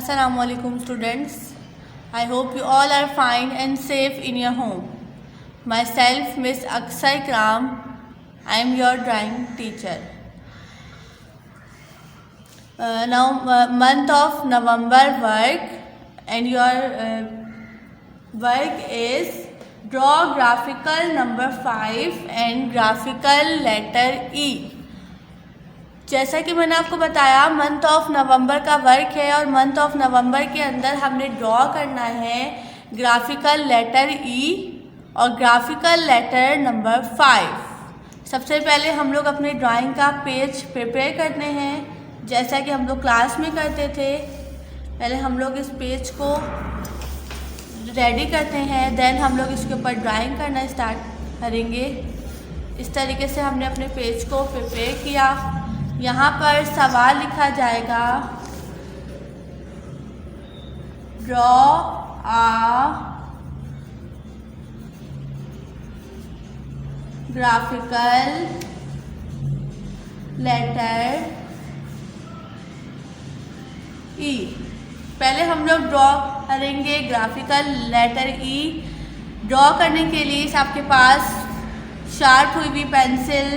Assalamualaikum students. I hope you all are fine and safe in your home. Myself Miss Akshay Kram. I am your drawing teacher. Month of November work, and your work is draw graphical number 5 and graphical letter E. जैसा कि मैंने आपको बताया month of November का work है और month of November के अंदर हमने ड्रॉ करना है ग्राफिकल लेटर ई और ग्राफिकल लेटर नंबर 5। सबसे पहले हम लोग अपने ड्राइंग का पेज प्रिपेयर करते हैं जैसा कि हम लोग क्लास में करते थे। पहले हम लोग इस पेज को रेडी करते हैं, देन हम लोग इसके ऊपर ड्राइंग करना स्टार्ट करेंगे। इस तरीके से हमने अपने पेज को प्रिपेयर किया। यहाँ पर सवाल लिखा जाएगा, ड्रॉ आ ग्राफिकल लेटर ई। पहले हम लोग ड्रॉ करेंगे ग्राफिकल लेटर ई। ड्रॉ करने के लिए आपके पास शार्प हुई हुई पेंसिल,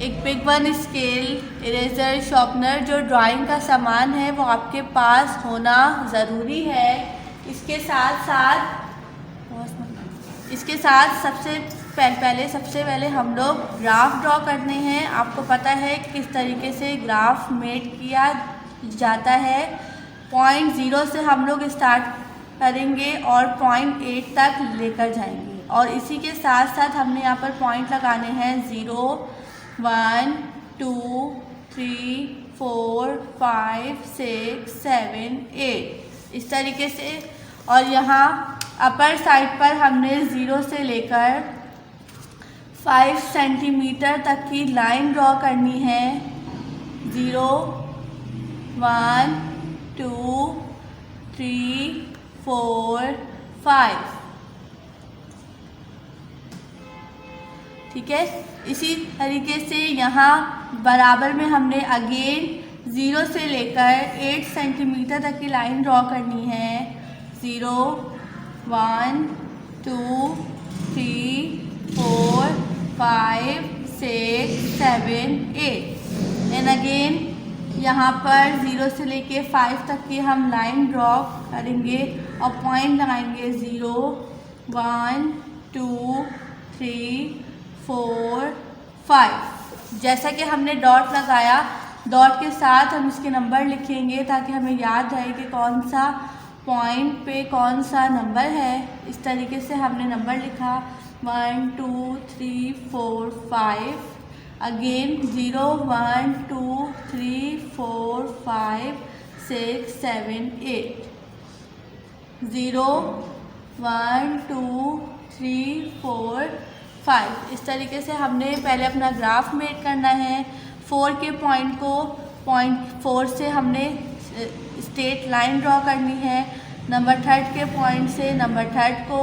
एक big one scale, eraser, sharpener, जो ड्राइंग का सामान है वो आपके पास होना ज़रूरी है। इसके साथ सबसे पहले हम लोग ग्राफ ड्रॉ करते हैं। आपको पता है किस तरीके से ग्राफ मेड किया जाता है। पॉइंट 0 से हम लोग स्टार्ट करेंगे और पॉइंट 8 तक लेकर जाएंगे, और इसी के साथ साथ हमने यहाँ पर पॉइंट लगाने हैं 0, 1, 2, 3, 4, 5, 6, 7, 8 इस तरीके से। और यहाँ अपर साइड पर हमने 0 से लेकर 5 सेंटीमीटर तक की लाइन ड्रॉ करनी है। 0, 1, 2, 3, 4, 5। ठीक है, इसी तरीके से यहाँ बराबर में हमने अगेन 0 से लेकर 8 सेंटीमीटर तक की लाइन ड्रॉ करनी है। 0, 1, 2, 3, 4, 5, 6, 7, 8 एंड अगेन यहाँ पर 0 से लेके 5 तक की हम लाइन ड्रॉ करेंगे और पॉइंट लगाएंगे 0, 1, 2, 3, 4, 5। जैसा कि हमने डॉट लगाया, डॉट के साथ हम इसके नंबर लिखेंगे ताकि हमें याद रहे कि कौन सा पॉइंट पे कौन सा नंबर है। इस तरीके से हमने नंबर लिखा 1, 2, 3, 4, 5। अगेन 0, 1, 2, 3, 4, 5, 6, 7, 8। 0, 1, 2, 3, 4, 5 इस तरीके से हमने पहले अपना ग्राफ मेड करना है। 4 के पॉइंट को पॉइंट 4 से हमने स्ट्रेट लाइन ड्रॉ करनी है। नंबर 3 के पॉइंट से नंबर 3 को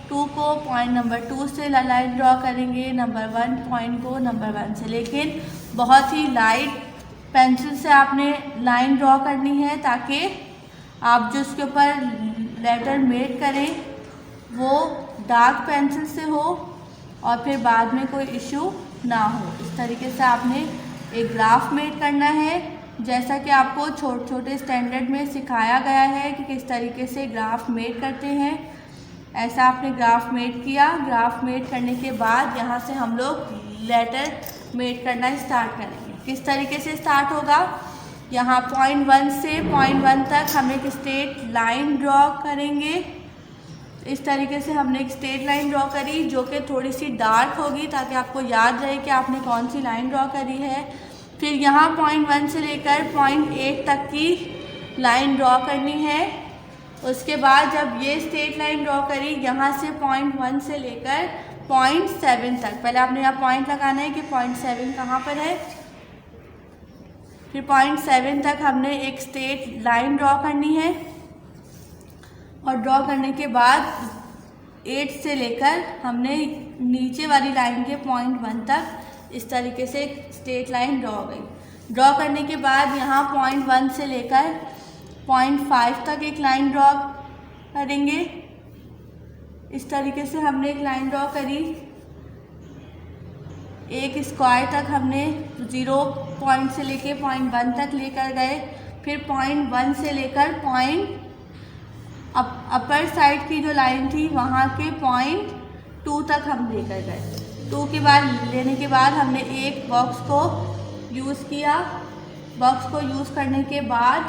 2 को पॉइंट नंबर 2 से लाइन ड्रॉ करेंगे। नंबर 1 पॉइंट को नंबर 1 से, लेकिन बहुत ही लाइट पेंसिल से आपने लाइन ड्रॉ करनी है ताकि आप जो उसके ऊपर लेटर मेड करें वो डार्क पेंसिल से हो और फिर बाद में कोई इशू ना हो। इस तरीके से आपने एक ग्राफ मेड करना है जैसा कि आपको छोटे स्टैंडर्ड में सिखाया गया है कि किस तरीके से ग्राफ मेड करते हैं। ऐसा आपने ग्राफ मेड किया। ग्राफ मेड करने के बाद यहाँ से हम लोग लेटर मेड करना स्टार्ट करेंगे। किस तरीके से स्टार्ट होगा, यहाँ पॉइंट 1 से पॉइंट 1 तक हम एक स्ट्रेट लाइन ड्रॉ करेंगे। इस तरीके से हमने एक स्ट्रेट लाइन ड्रॉ करी जो कि थोड़ी सी डार्क होगी ताकि आपको याद रहे कि आपने कौन सी लाइन ड्रॉ करी है। फिर यहाँ पॉइंट 1 से लेकर पॉइंट 8 तक की लाइन ड्रॉ करनी है। उसके बाद जब ये स्ट्रेट लाइन ड्रॉ करी, यहाँ से पॉइंट 1 से लेकर पॉइंट 7 तक, पहले आपने यहाँ पॉइंट लगाना है कि पॉइंट 7 कहाँ पर है। फिर पॉइंट 7 तक हमने एक स्ट्रेट लाइन ड्रॉ करनी है और ड्रॉ करने के बाद 8 से लेकर हमने नीचे वाली लाइन के पॉइंट 1 तक इस तरीके से एक स्ट्रेट लाइन ड्रॉ हो गई। ड्रॉ करने के बाद यहाँ पॉइंट 1 से लेकर 0.5 तक एक लाइन ड्रॉ करेंगे। इस तरीके से हमने एक लाइन ड्रॉ करी। एक स्क्वायर तक हमने 0 पॉइंट से लेके 0.1 तक लेकर गए। फिर 0.1 से लेकर अपर साइड की जो लाइन थी वहाँ के 0.2 तक हम लेकर गए। 2 के बाद लेने के बाद हमने एक बॉक्स को यूज़ किया। बॉक्स को यूज़ करने के बाद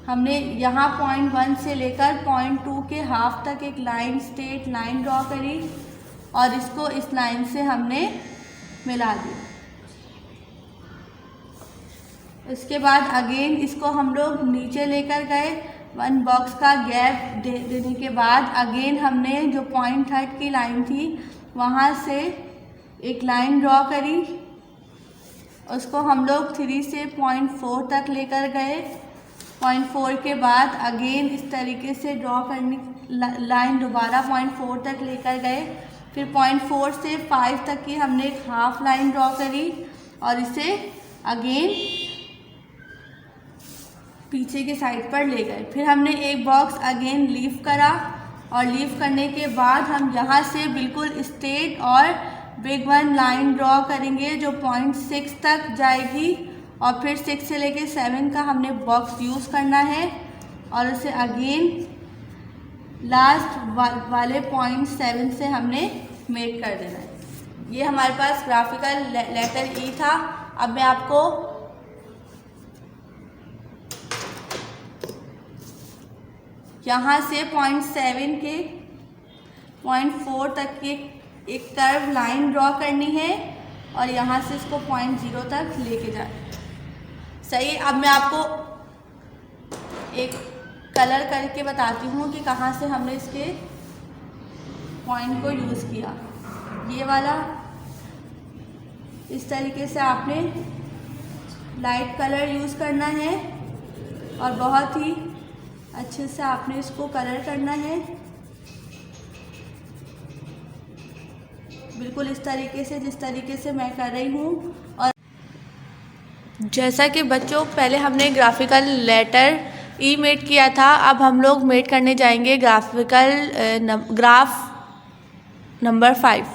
हमने यहाँ 0.1 से लेकर 0.2 के हाफ तक एक लाइन स्ट्रेट लाइन ड्रॉ करी और इसको इस लाइन से हमने मिला दिया। इसके बाद अगेन इसको हम लोग नीचे लेकर गए। 1 बॉक्स का गैप देने के बाद अगेन हमने जो 0.3 की लाइन थी वहाँ से एक लाइन ड्रॉ करी। उसको हम लोग 3 से 0.4 तक लेकर गए। 0.4 के बाद अगेन इस तरीके से ड्रॉ करनी लाइन दोबारा 0.4 तक लेकर गए। फिर 0.4 से 5 तक की हमने एक हाफ लाइन ड्रॉ करी और इसे अगेन पीछे के साइड पर ले गए। फिर हमने एक बॉक्स अगेन लीव करा और लीव करने के बाद हम यहाँ से बिल्कुल स्ट्रेट और बिग 1 लाइन ड्रॉ करेंगे जो 0.6 तक जाएगी और फिर 6 से लेके 7 का हमने बॉक्स यूज़ करना है और उसे अगेन लास्ट वाले 0.7 से हमने मेक कर देना है। ये हमारे पास ग्राफिकल लेटर ई था। अब मैं आपको यहाँ से 0.7 के 0.4 तक की एक कर्व लाइन ड्रॉ करनी है और यहाँ से इसको 0.0 तक लेके जाना है। सही। अब मैं आपको एक कलर करके बताती हूँ कि कहाँ से हमने इसके पॉइंट को यूज़ किया। ये वाला इस तरीके से आपने लाइट कलर यूज़ करना है और बहुत ही अच्छे से आपने इसको कलर करना है, बिल्कुल इस तरीके से जिस तरीके से मैं कर रही हूँ। और जैसा कि बच्चों पहले हमने ग्राफिकल लेटर ई मेड किया था, अब हम लोग मेड करने जाएंगे ग्राफ नंबर 5।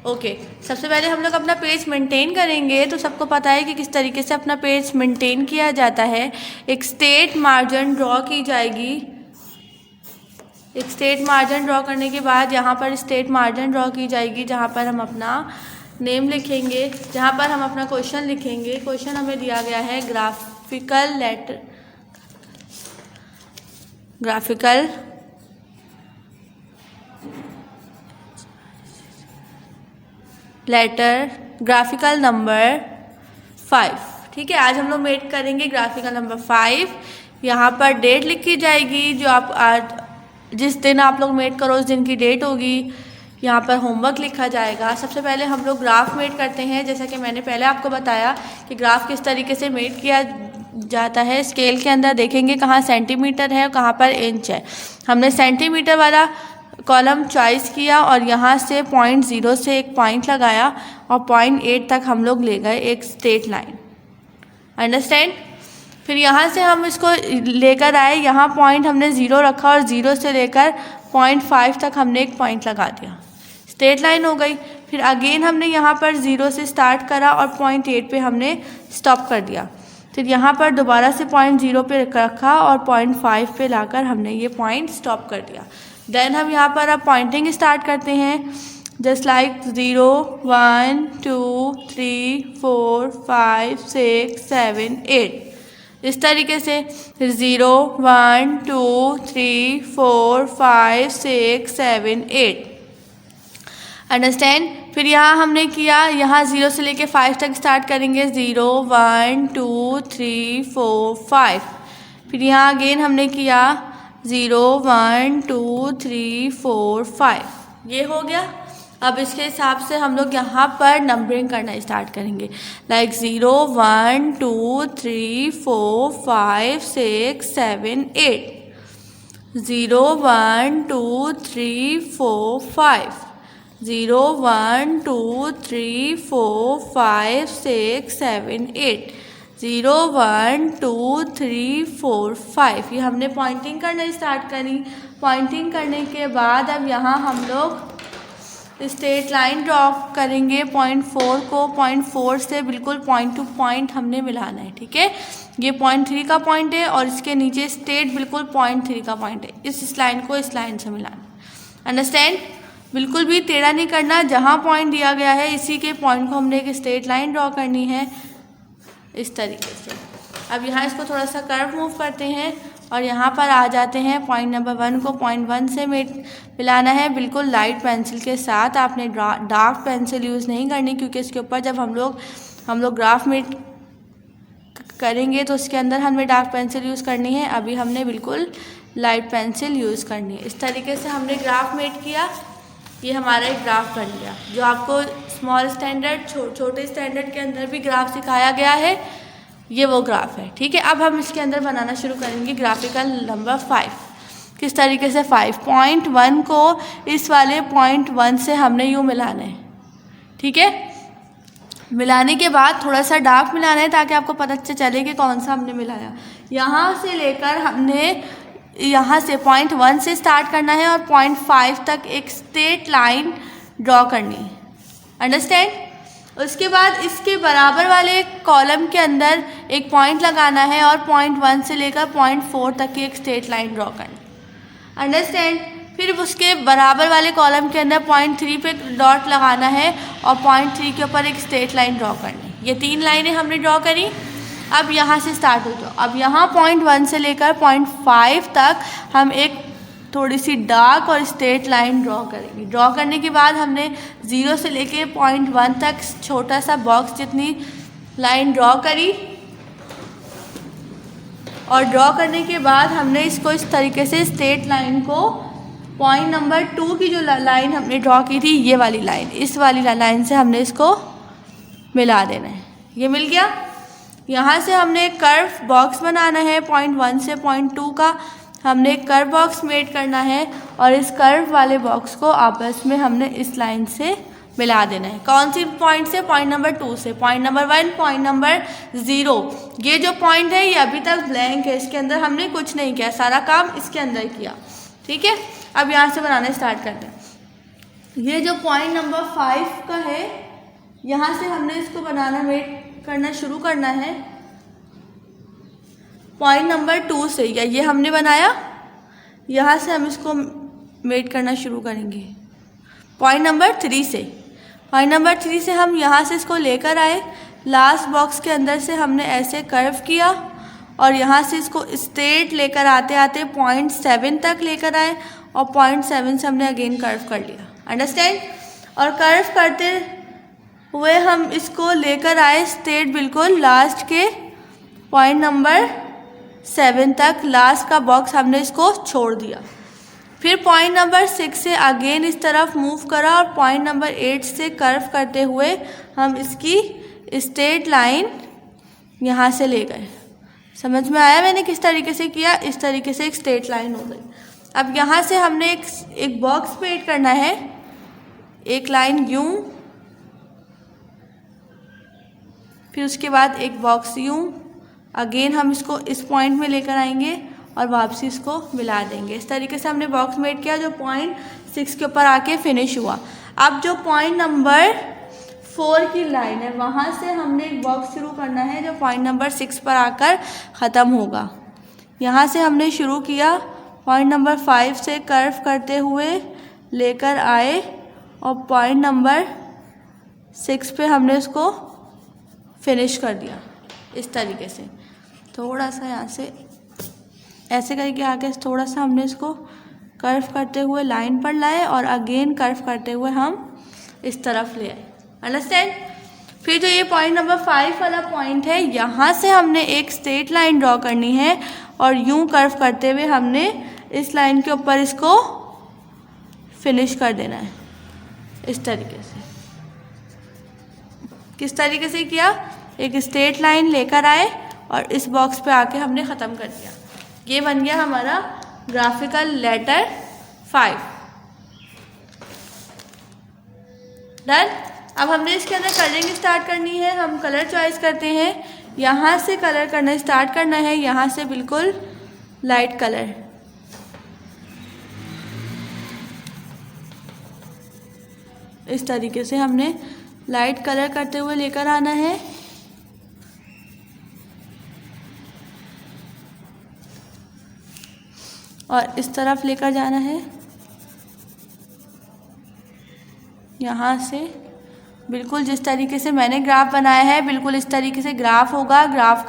ओके, सबसे पहले हम लोग अपना पेज मेंटेन करेंगे। तो सबको पता है कि किस तरीके से अपना पेज मेंटेन किया जाता है। एक स्ट्रेट मार्जिन ड्रॉ की जाएगी। एक स्ट्रेट मार्जिन ड्रॉ करने के बाद यहाँ पर स्ट्रेट मार्जिन ड्रॉ की जाएगी जहाँ पर हम अपना नेम लिखेंगे, जहाँ पर हम अपना क्वेश्चन लिखेंगे। क्वेश्चन हमें दिया गया है ग्राफिकल लेटर ग्राफिकल नंबर 5। ठीक है, आज हम लोग मेड करेंगे ग्राफिकल नंबर 5। यहाँ पर डेट लिखी जाएगी जो आप आज जिस दिन आप लोग मेड करो उस दिन की डेट होगी। यहाँ पर होमवर्क लिखा जाएगा। सबसे पहले हम लोग ग्राफ मेड करते हैं। जैसा कि मैंने पहले आपको बताया कि ग्राफ किस तरीके से मेड किया जाता है। स्केल के अंदर देखेंगे कहाँ सेंटीमीटर है और कहाँ पर इंच है। हमने सेंटीमीटर वाला कॉलम चॉइस किया और यहाँ से 0.0 से एक पॉइंट लगाया और 0.8 तक हम लोग ले गए एक स्ट्रेट लाइन। अंडरस्टैंड। फिर यहाँ से हम इसको लेकर आए, यहाँ पॉइंट हमने 0 रखा और 0 से लेकर 0.5 तक हमने एक पॉइंट लगा दिया, स्ट्रेट लाइन हो गई। फिर अगेन हमने यहाँ पर 0 से स्टार्ट करा और 0.8 पे हमने स्टॉप कर दिया। फिर यहाँ पर दोबारा से 0.0 पे रखा और 0.5 पे लाकर हमने ये पॉइंट स्टॉप कर दिया। देन हम यहाँ पर अब पॉइंटिंग स्टार्ट करते हैं। जस्ट लाइक 0 1 2 3 4 5 6 7 8 इस तरीके से। फिर 0 1 2 3 4 5 6 7 8 अंडरस्टैंड। फिर यहाँ हमने किया, यहाँ 0 से लेके 5 तक स्टार्ट करेंगे। 0 1 2 3 4 5। फिर यहाँ अगेन हमने किया 0 1 2 3 4 5। ये हो गया। अब इसके हिसाब से हम लोग यहाँ पर नंबरिंग करना स्टार्ट करेंगे। लाइक 0 1 2 3 4 5 6 7 8 0 1 2 3 4 5 0 1 2 3 4 5 6 7 8 0 1 2 3 4 5, ये हमने पॉइंटिंग करना स्टार्ट करी। पॉइंटिंग करने के बाद अब यहाँ हम लोग स्ट्रेट लाइन ड्रॉ करेंगे। पॉइंट 4 को पॉइंट 4 से बिल्कुल पॉइंट टू पॉइंट हमने मिलाना है, ठीक है। ये पॉइंट 3 का पॉइंट है और इसके नीचे स्ट्रेट बिल्कुल पॉइंट 3 का पॉइंट है। इस लाइन को इस लाइन से मिलाना, अंडरस्टैंड। बिल्कुल भी टेढ़ा नहीं करना, जहाँ पॉइंट दिया गया है इसी के पॉइंट को हमने एक स्ट्रेट लाइन ड्रॉ करनी है इस तरीके से। अब यहाँ इसको थोड़ा सा कर्व मूव करते हैं और यहाँ पर आ जाते हैं। पॉइंट नंबर 1 को पॉइंट 1 से मिलाना है बिल्कुल लाइट पेंसिल के साथ। आपने डार्क पेंसिल यूज़ नहीं करनी, क्योंकि इसके ऊपर जब हम लोग ग्राफ में करेंगे तो उसके अंदर हमने डार्क पेंसिल यूज़ करनी है। अभी हमने बिल्कुल लाइट पेंसिल यूज़ करनी है। इस तरीके से हमने ग्राफ मेड किया। ये हमारा एक ग्राफ बन गया, जो आपको स्मॉल स्टैंडर्ड छोटे स्टैंडर्ड के अंदर भी ग्राफ सिखाया गया है, ये वो ग्राफ है, ठीक है। अब हम इसके अंदर बनाना शुरू करेंगे ग्राफिकल नंबर 5। किस तरीके से 5 पॉइंट 1 को इस वाले पॉइंट 1 से हमने यूँ मिलाना है, ठीक है। मिलाने के बाद थोड़ा सा डार्क मिलाना है ताकि आपको पता चले कि कौन सा हमने मिलाया। यहाँ से लेकर हमने यहाँ से पॉइंट 1 से स्टार्ट करना है और पॉइंट 5 तक एक स्ट्रेट लाइन ड्रॉ करनी है, अंडरस्टैंड। उसके बाद इसके बराबर वाले कॉलम के अंदर एक पॉइंट लगाना है और पॉइंट 1 से लेकर पॉइंट 4 तक की एक स्ट्रेट लाइन ड्रॉ करनी, अंडरस्टैंड। फिर उसके बराबर वाले कॉलम के अंदर पॉइंट 3 पे डॉट लगाना है और पॉइंट 3 के ऊपर एक स्ट्रेट लाइन ड्रॉ करनी। ये 3 लाइनें हमने ड्रॉ करी। अब यहाँ से स्टार्ट हो जाओ। अब यहाँ पॉइंट 1 से लेकर पॉइंट 5 तक हम एक थोड़ी सी डार्क और स्ट्रेट लाइन ड्रॉ करेंगे। ड्रॉ करने के बाद हमने 0 से लेके पॉइंट 1 तक छोटा सा बॉक्स जितनी लाइन ड्रॉ करी और ड्रॉ करने के बाद हमने इसको इस तरीके से स्ट्रेट लाइन को पॉइंट नंबर 2 की जो लाइन हमने ड्रॉ की थी, ये वाली लाइन, इस वाली लाइन से हमने इसको मिला देना है। ये मिल गया। यहाँ से हमने एक कर्व बॉक्स बनाना है। पॉइंट 1 से पॉइंट 2 का हमने एक कर्व बॉक्स मेड करना है और इस कर्व वाले बॉक्स को आपस में हमने इस लाइन से मिला देना है। कौन सी पॉइंट से? पॉइंट नंबर 2 से। Point number 1, point number 0। ये जो पॉइंट है ये अभी तक ब्लैंक है, इसके अंदर हमने कुछ नहीं किया, सारा काम इसके अंदर किया, ठीक है। अब यहाँ से बनाना स्टार्ट करते हैं। ये जो पॉइंट नंबर 5 का है, यहाँ से हमने इसको बनाना मेड करना शुरू करना है पॉइंट नंबर 2 से। या ये हमने बनाया, यहाँ से हम इसको मेड करना शुरू करेंगे पॉइंट नंबर 3 से। पॉइंट नंबर 3 से हम यहाँ से इसको लेकर आए, लास्ट बॉक्स के अंदर से हमने ऐसे कर्व किया और यहाँ से इसको स्ट्रेट लेकर आते आते पॉइंट 7 तक लेकर आए और पॉइंट 7 से हमने अगेन कर्व कर लिया, अंडरस्टैंड। और कर्व करते हुए हम इसको लेकर आए स्ट्रेट बिल्कुल लास्ट के पॉइंट नंबर 7 तक, लास्ट का बॉक्स हमने इसको छोड़ दिया। फिर पॉइंट नंबर 6 से अगेन इस तरफ मूव करा और पॉइंट नंबर 8 से कर्व करते हुए हम इसकी स्ट्रेट लाइन यहाँ से ले गए। समझ में आया मैंने किस तरीके से किया? इस तरीके से एक स्ट्रेट लाइन हो गई। अब यहाँ से हमने एक बॉक्स मेड करना है, एक लाइन यूं, फिर उसके बाद एक बॉक्स यूं, अगेन हम इसको इस पॉइंट में लेकर आएंगे और वापसी इसको मिला देंगे। इस तरीके से हमने बॉक्स मेड किया जो पॉइंट 6 के ऊपर आके फिनिश हुआ। अब जो पॉइंट नंबर 4 की लाइन है, वहाँ से हमने एक बॉक्स शुरू करना है जो पॉइंट नंबर 6 पर आकर ख़त्म होगा। यहाँ से हमने शुरू किया, पॉइंट नंबर 5 से कर्व करते हुए लेकर आए और पॉइंट नंबर 6 पे हमने उसको फिनिश कर दिया इस तरीके से। थोड़ा सा यहाँ से ऐसे करके आके थोड़ा सा हमने इसको कर्व करते हुए लाइन पर लाए और अगेन कर्व करते हुए हम इस तरफ ले आए, अंडरस्टैंड। फिर जो ये पॉइंट नंबर 5 वाला पॉइंट है, यहाँ से हमने एक स्ट्रेट लाइन ड्रॉ करनी है और यूं कर्व करते हुए हमने इस लाइन के ऊपर इसको फिनिश कर देना है इस तरीके से। किस तरीके से किया? एक स्ट्रेट लाइन लेकर आए और इस बॉक्स पे आके हमने ख़त्म कर दिया। ये बन गया हमारा ग्राफिकल लेटर 5। डन। अब हमने इसके अंदर कलरिंग स्टार्ट करनी है। हम कलर चॉइस करते हैं। यहाँ से कलर करना स्टार्ट करना है, यहाँ से बिल्कुल लाइट कलर। इस तरीके से हमने लाइट कलर करते हुए लेकर आना है। और इस तरफ लेकर जाना है, यहाँ से बिल्कुल जिस तरीके से मैंने ग्राफ बनाया है बिल्कुल इस तरीके से ग्राफ होगा। ग्राफ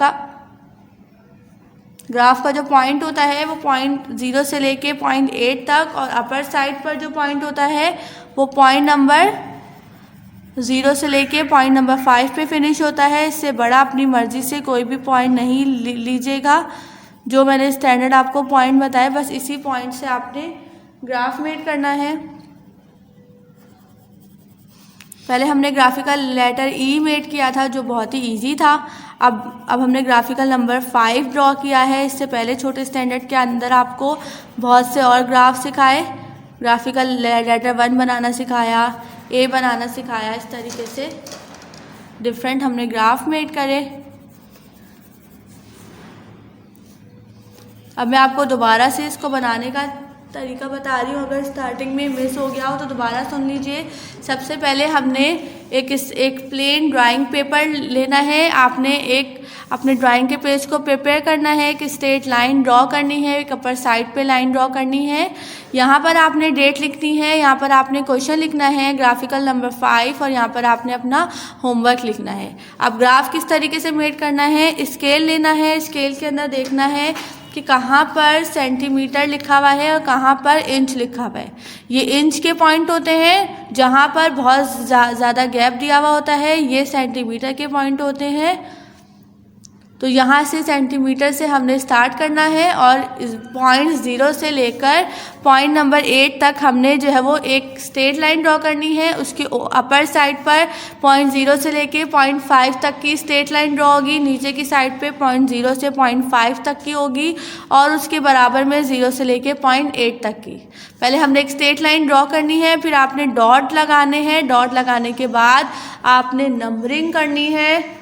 का जो पॉइंट होता है वो पॉइंट 0 से लेके पॉइंट 8 तक, और अपर साइड पर जो पॉइंट होता है वो पॉइंट नंबर 0 से लेके पॉइंट नंबर 5 पे फिनिश होता है। इससे बड़ा अपनी मर्ज़ी से कोई भी पॉइंट नहीं लीजिएगा। जो मैंने स्टैंडर्ड आपको पॉइंट बताया बस इसी पॉइंट से आपने ग्राफ मेड करना है। पहले हमने ग्राफिकल लेटर ई मेड किया था जो बहुत ही इजी था। अब हमने ग्राफिकल नंबर 5 ड्रॉ किया है। इससे पहले छोटे स्टैंडर्ड के अंदर आपको बहुत से और ग्राफ सिखाए। ग्राफिकल लेटर 1 बनाना सिखाया, ए बनाना सिखाया। इस तरीके से डिफरेंट हमने ग्राफ मेड करे। अब मैं आपको दोबारा से इसको बनाने का तरीका बता रही हूँ। अगर स्टार्टिंग में मिस हो गया हो तो दोबारा सुन लीजिए। सबसे पहले हमने एक प्लेन ड्राइंग पेपर लेना है। आपने अपने ड्राइंग के पेज को प्रिपेयर करना है। एक स्ट्रेट लाइन ड्रॉ करनी है, एक अपर साइड पे लाइन ड्रॉ करनी है। यहाँ पर आपने डेट लिखनी है, यहाँ पर आपने क्वेश्चन लिखना है ग्राफिकल नंबर 5, और यहाँ पर आपने अपना होमवर्क लिखना है। अब ग्राफ किस तरीके से मेड करना है, स्केल लेना है। स्केल के अंदर देखना है कि कहाँ पर सेंटीमीटर लिखा हुआ है और कहाँ पर इंच लिखा हुआ है। ये इंच के पॉइंट होते हैं जहाँ पर बहुत ज़्यादा गैप दिया हुआ होता है। ये सेंटीमीटर के पॉइंट होते हैं। तो यहाँ से सेंटीमीटर से हमने स्टार्ट करना है और पॉइंट 0 से लेकर पॉइंट नंबर 8 तक हमने जो है वो एक स्ट्रेट लाइन ड्रॉ करनी है। उसकी अपर साइड पर पॉइंट 0 से लेके पॉइंट 5 तक की स्ट्रेट लाइन ड्रॉ होगी। नीचे की साइड पे पॉइंट 0 से पॉइंट 5 तक की होगी, और उसके बराबर में 0 से लेके पॉइंट 8 तक की। पहले हमने एक स्ट्रेट लाइन ड्रॉ करनी है, फिर आपने डॉट लगाने हैं। डॉट लगाने के बाद आपने नंबरिंग करनी है।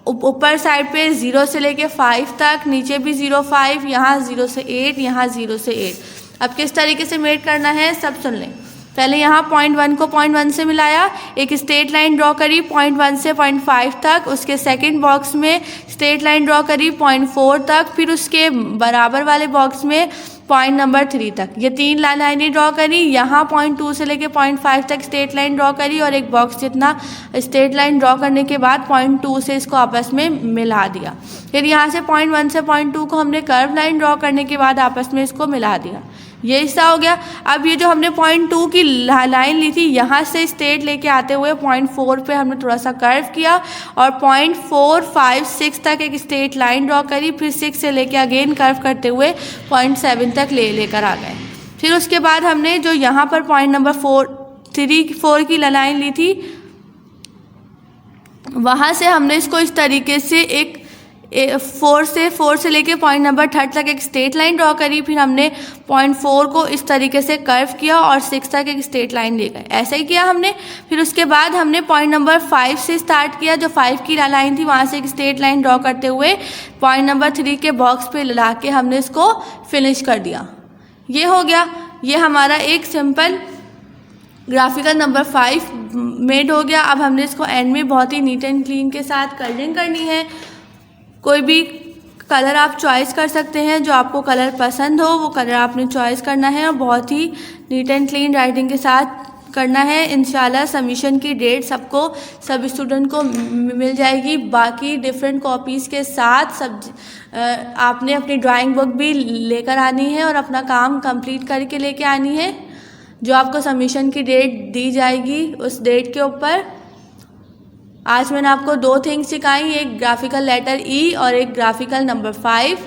ऊपर साइड पे 0 से लेके 5 तक, नीचे भी 0 5, यहाँ 0 से 8, यहाँ 0 से 8। अब किस तरीके से मेड करना है सब सुन लें। पहले यहाँ पॉइंट 1 को पॉइंट 1 से मिलाया, एक स्ट्रेट लाइन ड्रॉ करी पॉइंट 1 से पॉइंट 5 तक। उसके सेकंड बॉक्स में स्ट्रेट लाइन ड्रॉ करी पॉइंट 4 तक, फिर उसके बराबर वाले बॉक्स में पॉइंट नंबर 3 तक। ये 3 लाइनें ड्रॉ करी। यहाँ पॉइंट 2 से लेके पॉइंट 5 तक स्ट्रेट लाइन ड्रॉ करी, और एक बॉक्स जितना स्ट्रेट लाइन ड्रॉ करने के बाद पॉइंट 2 से इसको आपस में मिला दिया। फिर यहाँ से पॉइंट 1 से पॉइंट 2 को हमने कर्व लाइन ड्रॉ करने के बाद आपस में इसको मिला दिया। ये हिस्सा हो गया। अब ये जो हमने पॉइंट 2 की लाइन ली थी, यहाँ से स्ट्रेट लेके आते हुए पॉइंट 4 पे हमने थोड़ा सा कर्व किया, और पॉइंट 4 5 6 तक एक स्ट्रेट लाइन ड्रॉ करी। फिर 6 से लेके अगेन कर्व करते हुए पॉइंट 7 तक लेकर आ गए। फिर उसके बाद हमने जो यहाँ पर पॉइंट नंबर 4 की लाइन ली थी, वहाँ से हमने इसको इस तरीके से एक 4 से लेके पॉइंट नंबर 3 तक एक स्ट्रेट लाइन ड्रॉ करी। फिर हमने पॉइंट 4 को इस तरीके से कर्व किया और 6 तक एक स्ट्रेट लाइन ले गए। ऐसा ही किया हमने। फिर उसके बाद हमने पॉइंट नंबर 5 से स्टार्ट किया। जो 5 की लाइन थी वहाँ से एक स्ट्रेट लाइन ड्रॉ करते हुए पॉइंट नंबर 3 के बॉक्स पे ला के हमने इसको फिनिश कर दिया। ये हो गया। ये हमारा एक सिंपल ग्राफिकल नंबर 5 मेड हो गया। अब हमने इसको एंड में बहुत ही नीट एंड क्लीन के साथ कलरिंग करनी है। कोई भी कलर आप चॉइस कर सकते हैं, जो आपको कलर पसंद हो वो कलर आपने चॉइस करना है, और बहुत ही नीट एंड क्लीन राइटिंग के साथ करना है। इंशाल्लाह सबमिशन की डेट सब स्टूडेंट को मिल जाएगी। बाकी डिफरेंट कॉपीज़ के साथ आपने अपनी ड्राइंग बुक भी लेकर आनी है और अपना काम कंप्लीट करके लेके आनी है। जो आपको सबमिशन की डेट दी जाएगी उस डेट के ऊपर। आज मैंने आपको 2 थिंग्स सिखाई, एक ग्राफिकल लेटर ई और एक ग्राफिकल नंबर 5।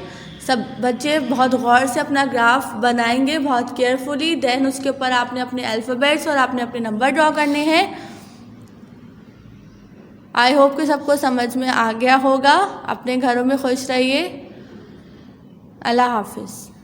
सब बच्चे बहुत गौर से अपना ग्राफ बनाएंगे, बहुत केयरफुली। देन उसके ऊपर आपने अपने अल्फ़ाबेट्स और आपने अपने नंबर ड्रॉ करने हैं। आई होप कि सबको समझ में आ गया होगा। अपने घरों में खुश रहिए। अल्लाह हाफिज़।